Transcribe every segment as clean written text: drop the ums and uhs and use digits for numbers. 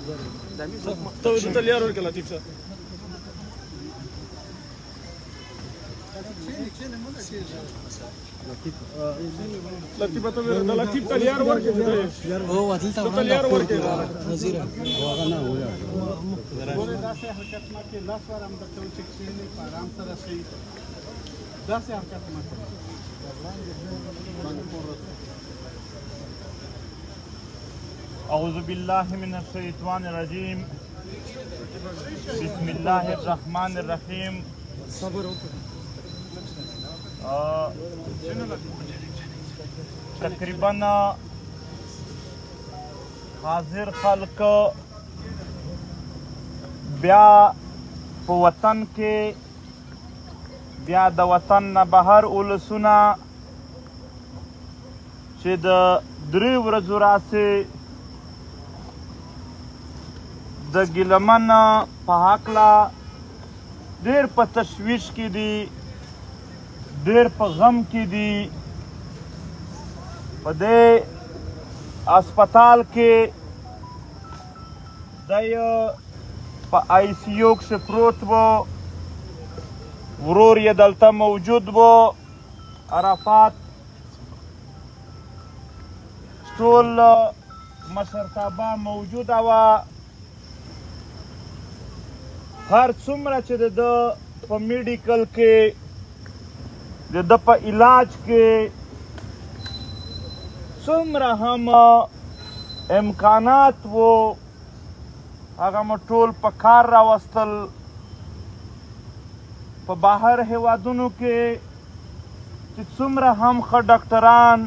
ته لیار ورکړه لطیف صاحب. لطیف ته د لطیف ته لیار ورکړه. او وتل ته لیار ورکړه وزیر هغه نه وله ګوره داسې حرکت ما کې لاس ور هم درته چې کښېنئ په ارام سره شئ داسې حرکت ما کوئ. أعوذ بالله من الشيطان الرجيم بسم الله الرحمن الرحيم. تقریبا حاضر خلق بیا په وطن کې بیا د وطن نه بهر اولسونه چې د 3 ورځو راسې د ګیلمن په هکله ډېر په تشویش کې دي، ډېر په غم کې دي. په دې اسپتال کې دی په آی سی یو کښې پروت و، ورور یې دلته موجود و، عرفات ټول مشرتابه موجوده وه. هر څومره چې د ده په میډیکل کې د ده په علاج کې څومره هم امکانات وو هغه مو ټول په کار راوستل. په بهر هیوادونو کې چې څومره هم ښه ډاکټران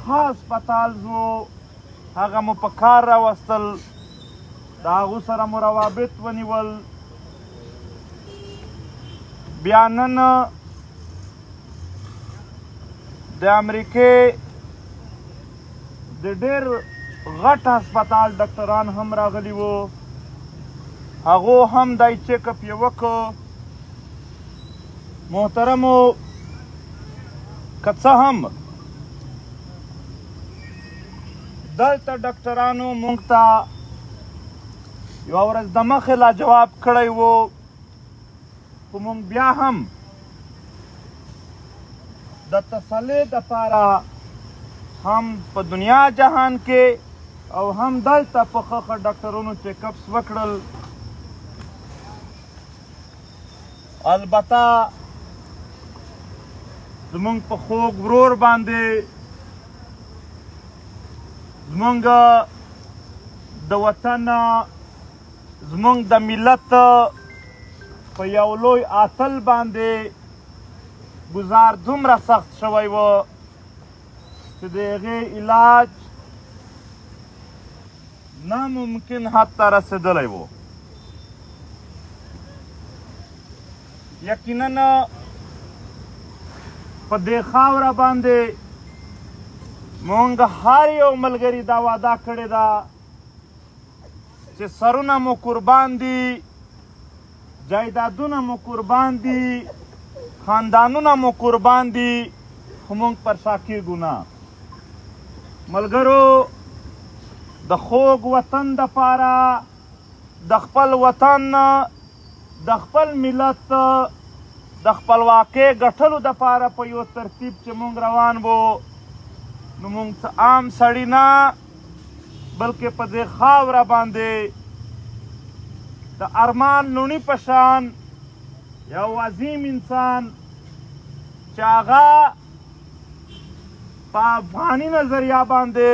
ښه هسپتال وو هغه مو په کار راوستل، د هغو سره مو روابط ونیول. بیا نن د امریکې د ډېر غټ هسپتال ډاکټران هم راغلي وو، هغو هم دای چیک اپ یې وکړ. محترمو که څه هم دلته ډاکټرانو موږ ته یوه ورځ د مخې لا جواب کړی و، خو موږ بیا هم د تسلۍ دپاره هم په دنیا جهان کې او هم دلته په ښه ښه ډاکټرونو چیکاپس وکړل. البته زمونږ په خوږ ورور باندې زمونږ د وطن زمونږ د ملت په یو لوی اتل باندې ګزار دومره سخت شوی و چې د هغې علاج ناممکن حد ته رسېدلی و. یقینا په دې خاوره باندې مونږ هر یو ملګري دا وعده کړې ده چې سرونه مو قربان دي، جایدادونه مو قربان دي، خاندانونه مو قربان دي، خو مونږ پر شا کېږو نه. ملګرو د خوږ وطن دپاره د خپل وطن د خپل ملت د خپلواکۍ ګټلو دپاره په یو ترتیب چې مونږ روان وو نو مونږ څه عام سړي نه بلکې په دې خاوره باندې د ارمان لوڼي په شان یو عظیم انسان چې هغه په افغاني نظریه باندې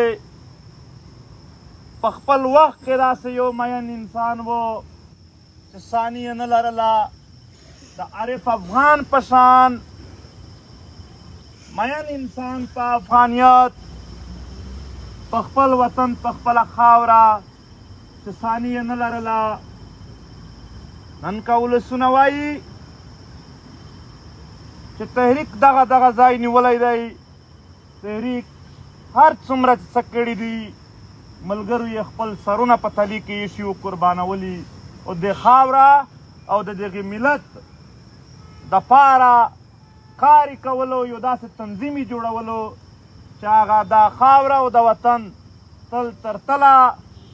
په خپل وخت کې داسې یو مین انسان و چې ثانیه نه لرله. د عارف افغان په شان مین انسان په افغانیت په خپل وطن په خپله خاوره چې ثانیه نه لرله. نن که ولسونه وایي چې تحریک دغه ځای نیولی دی، تحریک هر څومره چې څه کړي دي ملګرو یې خپل سرونه په تلي کې ایښي و قربانولي او د خاوره او د دغې ملت دپاره کار یې کولو، یو داسې تنظیم یې جوړولو چې هغه دا خاوره او د وطن تل تر تله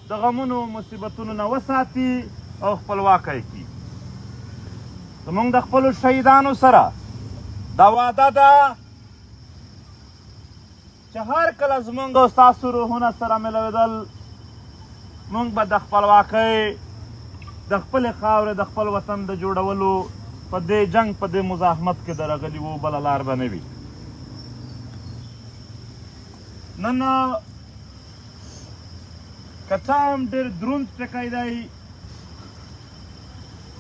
د غمونو مصیبتونو نه وساتي او خپلواکی کړي. زموږ د خپلو شهیدانو سره دا وعده ده چې هر کله زموږ او ستاسو روحونه سره ملوېدل، موږ به د خپلواکۍ د خپلې خاورې د خپل وطن د جوړولو په دې جنګ په دې مزاحمت کې درغلي وو، بله لار به نه وي. نن که څه هم ډېر دروند ټکی دی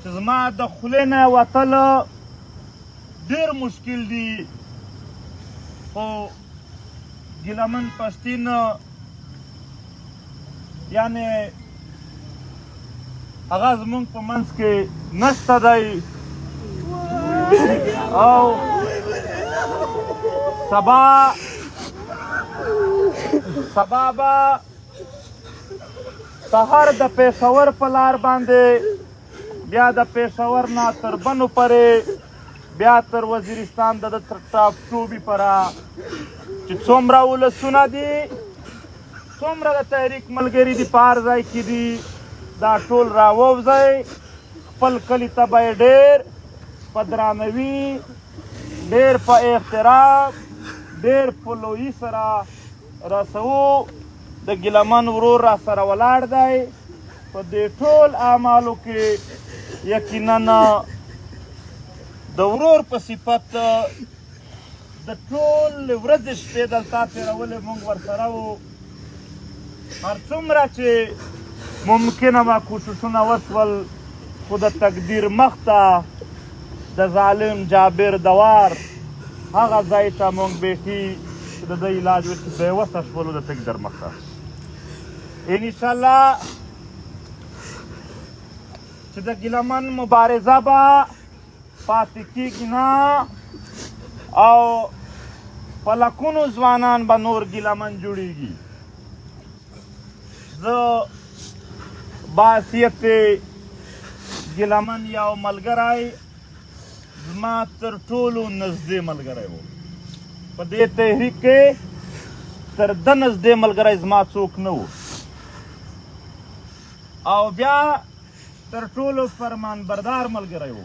چې زما د خولې نه وتل ډېر مشکل دي، خو ګیلمن پښتین یعنې هغه زمونږ په منځ کې نشته دی او سبا به سهار د پېښور په لار باندې بیا د پېښور نه تر بنو پورې بیا تر وزیرستان د ټاپ ټوبي پره چې څومره ولسونه دي، څومره د تحریک ملګري دي په هر ځای کې دي، دا ټول راووځئ. خپل کلي ته به یې ډېر په درانوي، ډېر په احترام، ډېر په لویي سره رسوو. د ګیلمن ورور را سره ولاړ دی. په دې ټول اعمالو کې یقینا د ورور په صفت د ټولې ورځې شپې دلته تېرولې موږ ورسره وو. هر څومره چې ممکنه به کوششونه وشول، خو د تقدیر مخته د ظالم جابر دوار هغه ځای ته موږ بیخي چې د ده علاج وشي بېوسه شولو د تقدیر مخته. انشاءالله چې د ګیلمن مبارزه به پاتې کېږي نه او په لکونو ځوانان به نور ګیلمن جوړېږي. زه باحثیت ګیلمن یو ملګری زما تر ټولو نږدې ملګری و. په دې تحریک کې تر ده نږدې ملګری زما څوک نه و او بیا تر ټولو فرمانبردار ملګری و.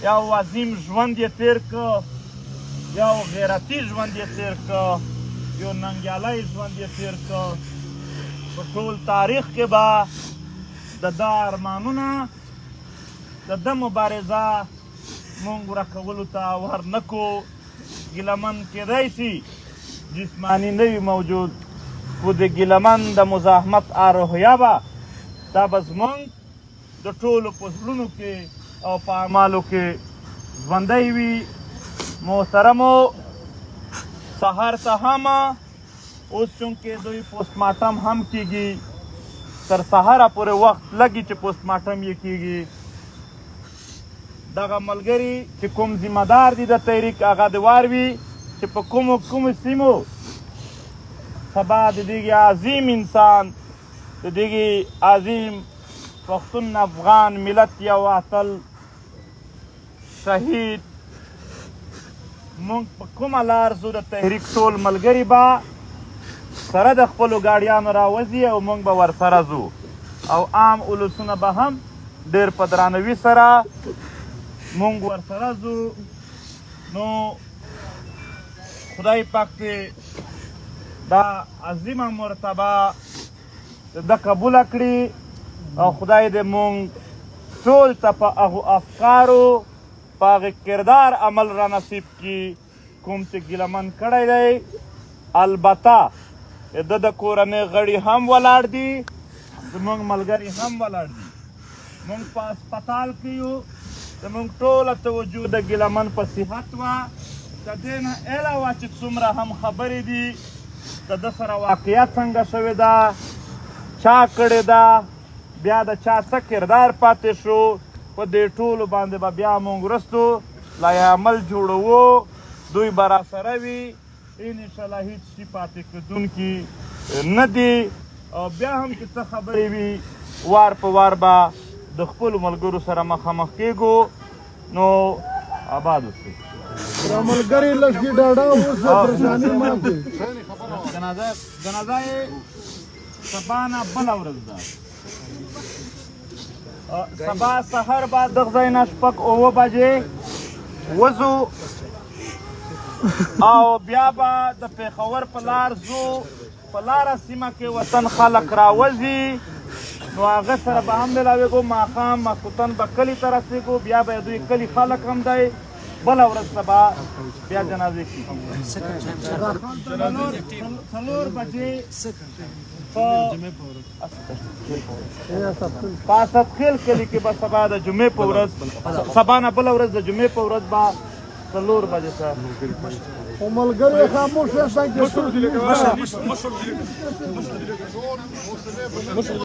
یو عظیم ژوند یې تېر که، یو غیرتي ژوند یې تېر که، یو ننګیالی ژوند یې تېر که. په ټول تاریخ کې به د ده ارمانونه، د ده مبارزه مونږ ورکولو ته ور نه کړو. ګیلمن کیدای شي جسماني نه وي موجود، خو د ګیلمن د مزاحمت روحیه به دا به زمونږ د ټولو په زړونو کې او په اعمالو کې ژوندی وي. محترمو، سهار ته هم اوس چونکې دوی پوسټمارټم هم کیږي، تر سهاره پورې وخت لګي چې پوسټمارټم یې کیږي. دغه ملګري چې کوم ذمه دار دي د تحریک، هغه د وار وي چې په کومو سیمو سبا د دغې عظیم انسان، د دغې عظیم پښتون افغان ملت یو اتل شهید مونږ په کومه لار ځو، د تحریک ټول ملګري به سره د خپلو ګاډیانو راوځي او موږ به ورسره ځو او عام اولسونه به هم ډېر په درانوي سره موږ ورسره ځو. نو خدای پاک دې دا عظیمه مرتبه د قبوله کړي او خدای دې موږ ټول ته په هغو افکارو، په هغې کردار عمل را نصیب کړي کوم چې ګیلمن کړی دی. البته د د کورنۍ غړي هم ولاړ دي، زموږ ملګري هم ولاړ دي. موږ په هسپتال کې یو، زموږ ټوله توجه د ګیلمن په صحت وه. د دې نه علاوه چې څومره هم خبرې دي د ده سره واقعیت څنګه شوې ده، چا کړې ده، بیا د چا څه کردار پاتې شو، په دې ټولو باندې به بیا موږ وروستو لایحه جوړوو. دوی به راسره وي، انشاءالله هیڅ شي پاتې کېدونکي نه دي. او بیا هم چې څه خبرې وي وار په وار به د خپلو ملګرو سره مخامخ کېږو. نو آباد اوسئ. را ملګري لږ ډاډه اوسه، پریشاني مه کوئ. جنازه یې سبا نه بله ورځ ده سبا سهار به دغه ځای نه شپږ اوه بجې وځو او بیا به د پېښور په لار ځو په لاره سیمه کې وطن خلک راوځي نو هغه سره به هم ملاوېږو ماښام ماسخوتن به کلي ته رسېږو بیا به دوی کلي خلک هم دی بله ورځ سبا بیا جنازې کېږي 4 بجې په اسد خیل کلي کې به سبا د جمعې په ورځ سبا نه بله ورځ د جمعې په ورځ به 4 بجې سره خو ملګری خاموش هستن که